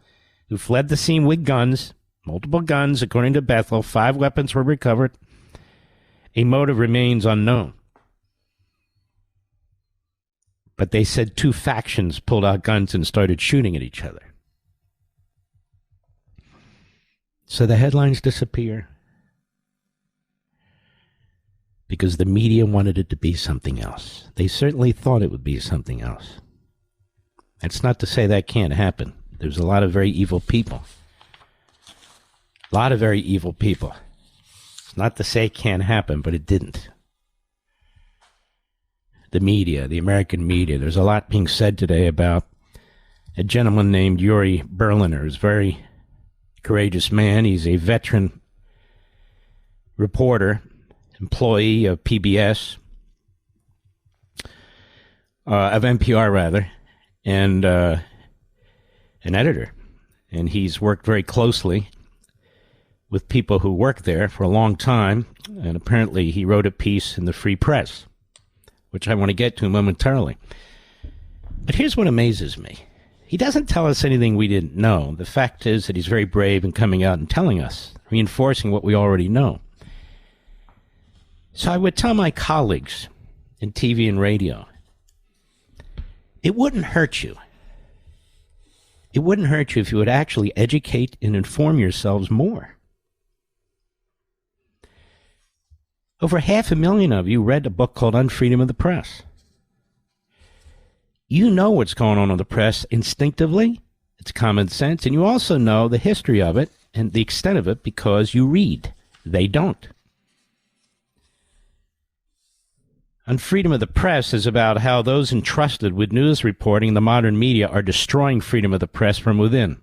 who fled the scene with guns, multiple guns. According to Bethel, 5 weapons were recovered. A motive remains unknown. But they said 2 factions pulled out guns and started shooting at each other. So the headlines disappear because the media wanted it to be something else. They certainly thought it would be something else. That's not to say that can't happen. There's a lot of very evil people. A lot of very evil people. It's not to say it can't happen, but it didn't. The media, the American media. There's a lot being said today about a gentleman named Yuri Berliner. He's a very courageous man. He's a veteran reporter, employee of PBS, of NPR rather, and an editor. And he's worked very closely with people who work there for a long time. And apparently he wrote a piece in the Free Press, which I want to get to momentarily. But here's what amazes me. He doesn't tell us anything we didn't know. The fact is that he's very brave in coming out and telling us, reinforcing what we already know. So I would tell my colleagues in TV and radio, it wouldn't hurt you. It wouldn't hurt you if you would actually educate and inform yourselves more. Over 500,000 of you read a book called Unfreedom of the Press. You know what's going on in the press instinctively. It's common sense. And you also know the history of it and the extent of it because you read. They don't. Unfreedom of the Press is about how those entrusted with news reporting in the modern media are destroying freedom of the press from within.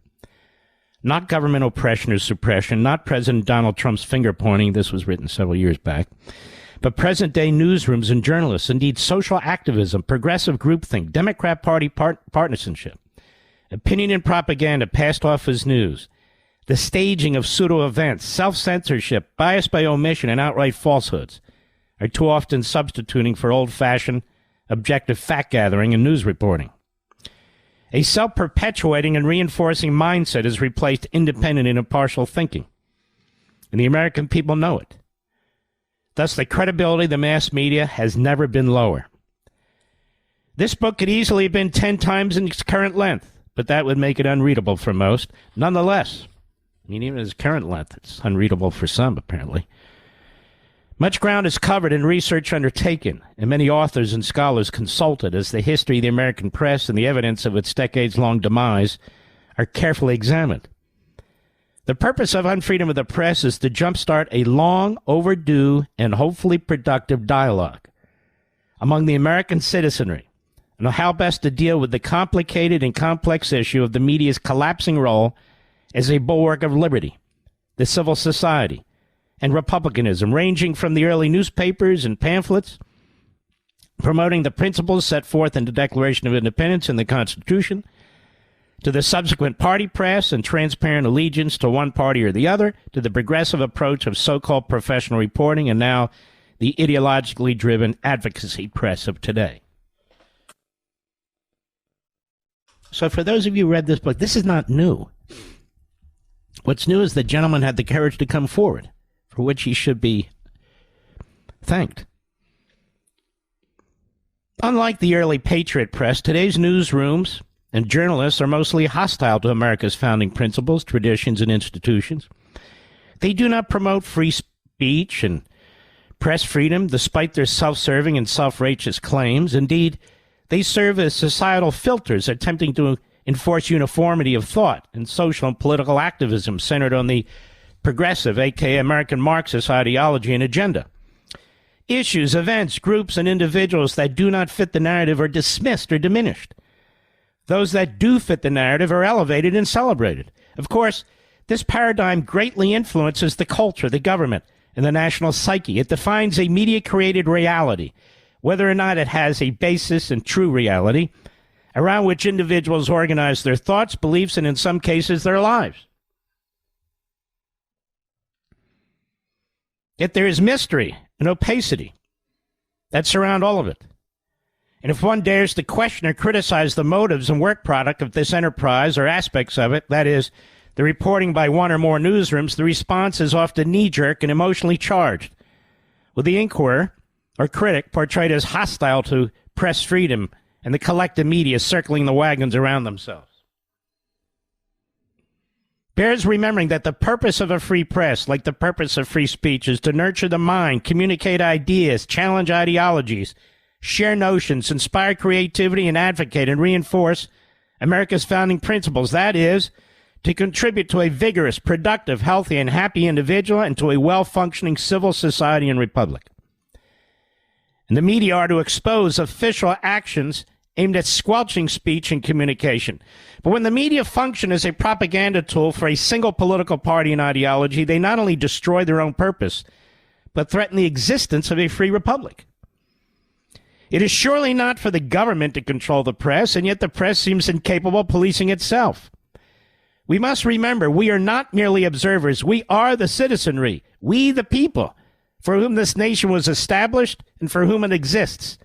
Not government oppression or suppression, not President Donald Trump's finger-pointing, this was written several years back, but present-day newsrooms and journalists, indeed social activism, progressive groupthink, Democrat Party partisanship, opinion and propaganda passed off as news, the staging of pseudo-events, self-censorship, bias by omission, and outright falsehoods are too often substituting for old-fashioned, objective fact-gathering and news reporting. A self-perpetuating and reinforcing mindset has replaced independent and impartial thinking. And the American people know it. Thus, the credibility of the mass media has never been lower. This book could easily have been 10 times in its current length, but that would make it unreadable for most. Nonetheless, I mean, even at its current length, it's unreadable for some, apparently. Much ground is covered and research undertaken, and many authors and scholars consulted as the history of the American press and the evidence of its decades-long demise are carefully examined. The purpose of Unfreedom of the Press is to jumpstart a long overdue and hopefully productive dialogue among the American citizenry on how best to deal with the complicated and complex issue of the media's collapsing role as a bulwark of liberty, the civil society, and republicanism, ranging from the early newspapers and pamphlets promoting the principles set forth in the Declaration of Independence and the Constitution, to the subsequent party press and transparent allegiance to one party or the other, to the progressive approach of so-called professional reporting, and now the ideologically driven advocacy press of today. So for those of you who read this book, this is not new. What's new is the gentleman had the courage to come forward, for which he should be thanked. Unlike the early Patriot press, today's newsrooms and journalists are mostly hostile to America's founding principles, traditions, and institutions. They do not promote free speech and press freedom, despite their self-serving and self-righteous claims. Indeed, they serve as societal filters attempting to enforce uniformity of thought and social and political activism centered on the progressive, aka American Marxist ideology and agenda. Issues, events, groups, and individuals that do not fit the narrative are dismissed or diminished. Those that do fit the narrative are elevated and celebrated. Of course, this paradigm greatly influences the culture, the government, and the national psyche. It defines a media-created reality, whether or not it has a basis in true reality, around which individuals organize their thoughts, beliefs, and in some cases, their lives. Yet there is mystery and opacity that surround all of it. And if one dares to question or criticize the motives and work product of this enterprise or aspects of it, that is, the reporting by one or more newsrooms, the response is often knee-jerk and emotionally charged, with the inquirer or critic portrayed as hostile to press freedom and the collective media circling the wagons around themselves. Bears remembering that the purpose of a free press, like the purpose of free speech, is to nurture the mind, communicate ideas, challenge ideologies, share notions, inspire creativity, and advocate and reinforce America's founding principles. That is, to contribute to a vigorous, productive, healthy, and happy individual and to a well-functioning civil society and republic. And the media are to expose official actions aimed at squelching speech and communication. But when the media function as a propaganda tool for a single political party and ideology, they not only destroy their own purpose, but threaten the existence of a free republic. It is surely not for the government to control the press, and yet the press seems incapable of policing itself. We must remember, we are not merely observers. We are the citizenry, we the people, for whom this nation was established and for whom it exists,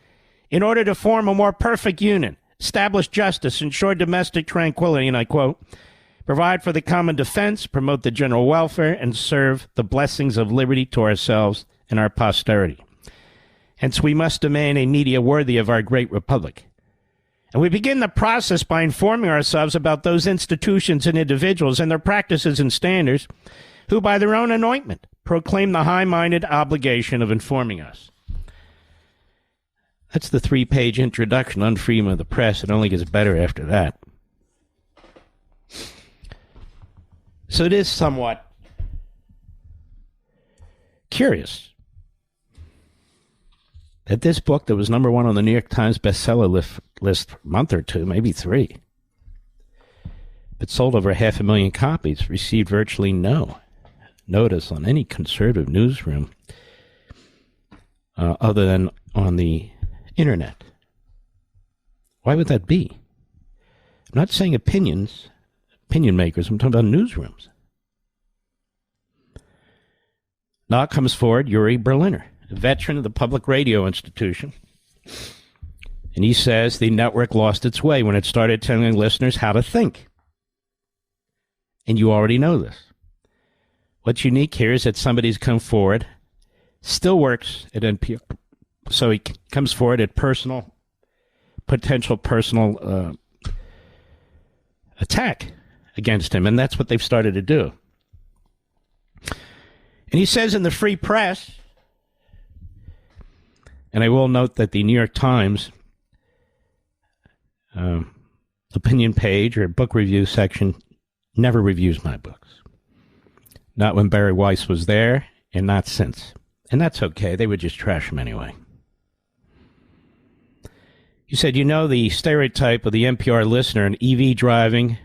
in order to form a more perfect union, establish justice, ensure domestic tranquility, and I quote, provide for the common defense, promote the general welfare, and serve the blessings of liberty to ourselves and our posterity. Hence, we must demand a media worthy of our great republic. And we begin the process by informing ourselves about those institutions and individuals and their practices and standards who, by their own anointment, proclaim the high-minded obligation of informing us. That's the 3-page introduction on freedom of the press. It only gets better after that. So it is somewhat curious that this book that was number one on the New York Times bestseller list for a month or two, maybe 3, but sold over 500,000 copies, received virtually no notice on any conservative newsroom other than on the internet. Why would that be? I'm not saying opinion makers, I'm talking about newsrooms. Now comes forward Yuri Berliner, a veteran of the Public Radio Institution, and he says the network lost its way when it started telling listeners how to think. And you already know this. What's unique here is that somebody's come forward, still works at NPR, so he comes forward at potential personal attack against him, and that's what they've started to do. And he says in the free press, and I will note that the New York Times opinion page or book review section never reviews my books. Not when Barry Weiss was there, and not since. And that's okay. They would just trash him anyway. He said, you know, the stereotype of the NPR listener, an EV driving,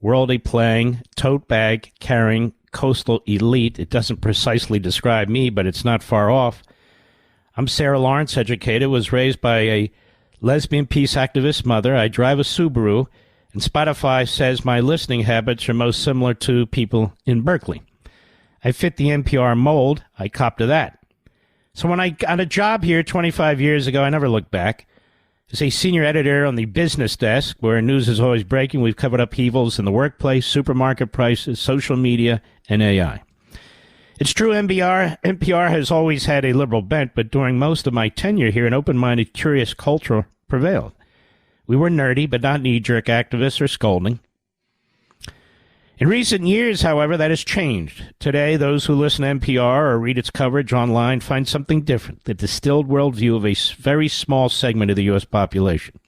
worldly playing, tote bag carrying, coastal elite. It doesn't precisely describe me, but it's not far off. I'm Sarah Lawrence, educated, was raised by a lesbian peace activist mother. I drive a Subaru, and Spotify says my listening habits are most similar to people in Berkeley. I fit the NPR mold. I cop to that. So when I got a job here 25 years ago, I never looked back. As a senior editor on the business desk, where news is always breaking, we've covered upheavals in the workplace, supermarket prices, social media, and AI. It's true NPR has always had a liberal bent, but during most of my tenure here, an open-minded, curious culture prevailed. We were nerdy, but not knee-jerk activists or scolding. In recent years, however, that has changed. Today, those who listen to NPR or read its coverage online find something different, the distilled worldview of a very small segment of the U.S. population.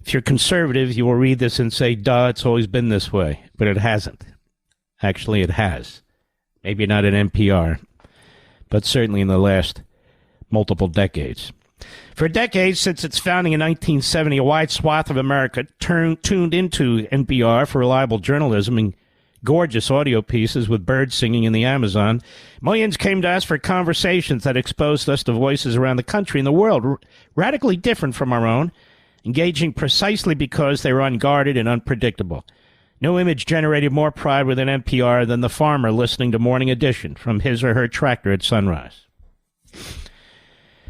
If you're conservative, you will read this and say, duh, it's always been this way. But it hasn't. Actually, it has. Maybe not at NPR, but certainly in the last multiple decades. For decades, since its founding in 1970, a wide swath of America tuned into NPR for reliable journalism and gorgeous audio pieces with birds singing in the Amazon. Millions came to us for conversations that exposed us to voices around the country and the world, radically different from our own, engaging precisely because they were unguarded and unpredictable. No image generated more pride within NPR than the farmer listening to Morning Edition from his or her tractor at sunrise.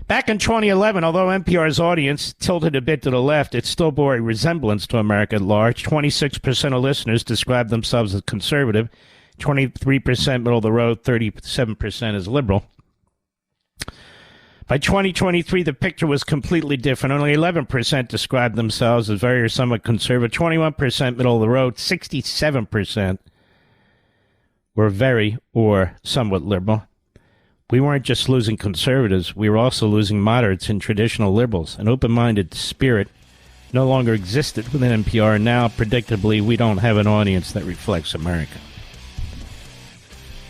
Back in 2011, although NPR's audience tilted a bit to the left, it still bore a resemblance to America at large. 26% of listeners described themselves as conservative, 23% middle of the road, 37% as liberal. By 2023, the picture was completely different. Only 11% described themselves as very or somewhat conservative, 21% middle of the road, 67% were very or somewhat liberal. We weren't just losing conservatives, we were also losing moderates and traditional liberals. An open-minded spirit no longer existed within NPR, and now, predictably, we don't have an audience that reflects America.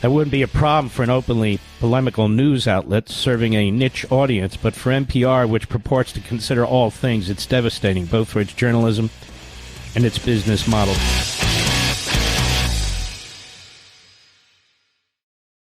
That wouldn't be a problem for an openly polemical news outlet serving a niche audience, but for NPR, which purports to consider all things, it's devastating, both for its journalism and its business model.